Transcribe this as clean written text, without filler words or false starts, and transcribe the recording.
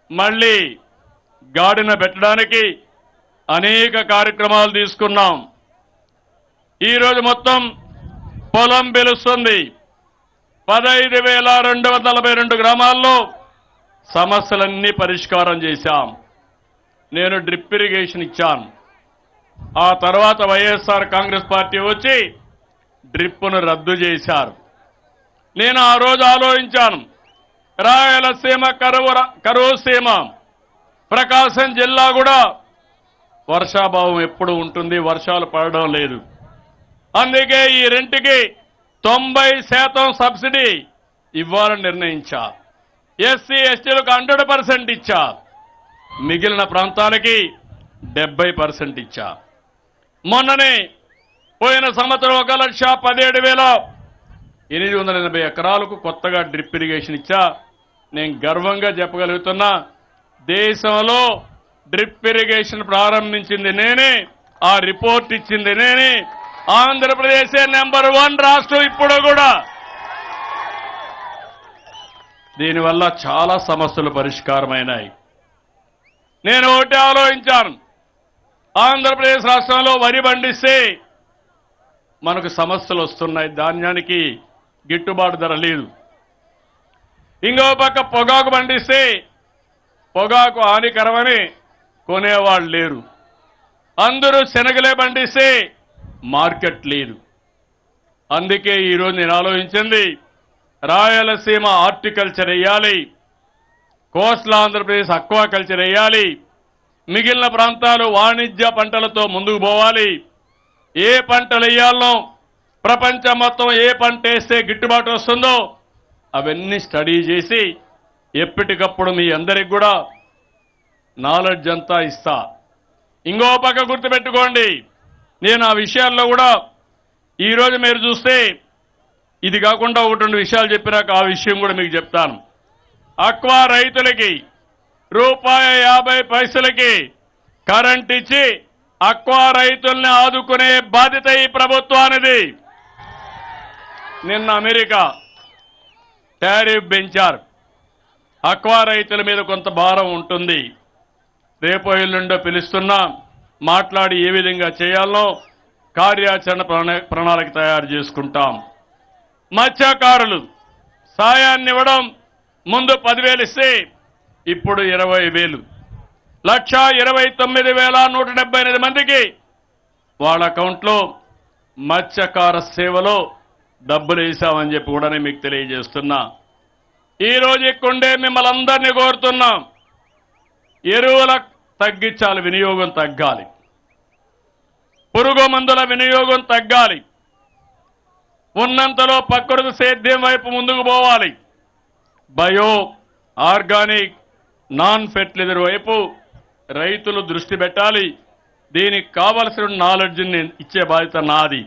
మళ్ళీ గాడిన పెట్టడానికి అనేక కార్యక్రమాలు తీసుకున్నాం. ఈరోజు మొత్తం పొలం పిలుస్తుంది. 15,242 గ్రామాల్లో సమస్యలన్నీ పరిష్కారం చేశాం. నేను డ్రిప్ ఇరిగేషన్ ఇచ్చాను. ఆ తర్వాత వైఎస్ఆర్ కాంగ్రెస్ పార్టీ వచ్చి డ్రిప్ను రద్దు చేశారు. నేను ఆ రోజు ఆలోచించాను, రాయలసీమ కరువు సీమ ప్రకాశం జిల్లా కూడా వర్షాభావం ఎప్పుడు ఉంటుంది, వర్షాలు పడడం లేదు. అందుకే ఈ రెంటికి 90% సబ్సిడీ ఇవ్వాలని నిర్ణయించా. ఎస్సీ ఎస్టీలకు 100% ఇచ్చా. మిగిలిన ప్రాంతాలకి 70% ఇచ్చా. మొన్ననే పోయిన సంవత్సరం 1,17,880 ఎకరాలకు కొత్తగా డ్రిప్ ఇరిగేషన్ ఇచ్చా. నేను గర్వంగా చెప్పగలుగుతున్నా, దేశంలో డ్రిప్ ఇరిగేషన్ ప్రారంభించింది నేనే, ఆ రిపోర్ట్ ఇచ్చింది నేనే. ఆంధ్రప్రదేశ్ నెంబర్ 1 రాష్ట్రం ఇప్పుడు కూడా. దీనివల్ల చాలా సమస్యలు పరిష్కారమైనాయి. నేను ఒకటి ఆలోచించాను, ఆంధ్రప్రదేశ్ రాష్ట్రంలో వరి పండిస్తే మనకు సమస్యలు వస్తున్నాయి, ధాన్యానికి గిట్టుబాటు ధర లేదు. ఇంకో పక్క పొగాకు పండిస్తే పొగాకు హానికరమని కొనేవాళ్ళు లేరు. అందరూ శనగలే పండిస్తే మార్కెట్ లేదు. అందుకే ఈరోజు నేను ఆలోచించింది, రాయలసీమ హార్టికల్చర్ వేయాలి, కోస్టల్ ఆంధ్రప్రదేశ్ అక్వాకల్చర్ వేయాలి, మిగిలిన ప్రాంతాలు వాణిజ్య పంటలతో ముందుకు పోవాలి. ఏ పంటలు వేయాలనో, ప్రపంచం మొత్తం ఏ పంట వేస్తే గిట్టుబాటు వస్తుందో అవన్నీ స్టడీ చేసి ఎప్పటికప్పుడు మీ అందరికి కూడా నాలెడ్జ్ అంతా ఇస్తా. ఇంకో పక్క గుర్తుపెట్టుకోండి, నేను ఆ విషయాల్లో కూడా ఈరోజు మీరు చూస్తే ఇది కాకుండా 1-2 విషయాలు చెప్పినాక ఆ విషయం కూడా మీకు చెప్తాను. అక్వా రైతులకి ₹50 కరెంట్ ఇచ్చి అక్వా రైతుల్ని ఆదుకునే బాధ్యత ఈ ప్రభుత్వానిది. నిన్న అమెరికా టారిఫ్ పెంచారు. అక్వా రైతుల మీద కొంత భారం ఉంటుంది. రేపో ఎల్లుండో పిలుస్తున్నా, మాట్లాడి ఏ విధంగా చేయాలో కార్యాచరణ ప్రణాళిక తయారు చేసుకుంటాం. మత్స్యకారులు సాయాన్ని ఇవ్వడం, ముందు 10,000 ఇస్తే ఇప్పుడు 20,000, 1,29,178 మందికి వాళ్ళ అకౌంట్లో మత్స్యకార సేవలో డబ్బులు వేసామని చెప్పి కూడా నేను మీకు తెలియజేస్తున్నా. ఈరోజు ఇక్కడే మిమ్మల్ని అందరినీ కోరుతున్నాం, ఎరువుల తగ్గించాలి, వినియోగం తగ్గాలి, పురుగు మందుల వినియోగం తగ్గాలి, ఉన్నంతలో ప్రకృతి సేద్యం వైపు ముందుకు పోవాలి, బయో ఆర్గానిక్ నాన్ ఫెర్టిలైజర్ వైపు రైతులు దృష్టి పెట్టాలి. దీనికి కావలసిన నాలెడ్జ్ని ఇచ్చే బాధ్యత నాది.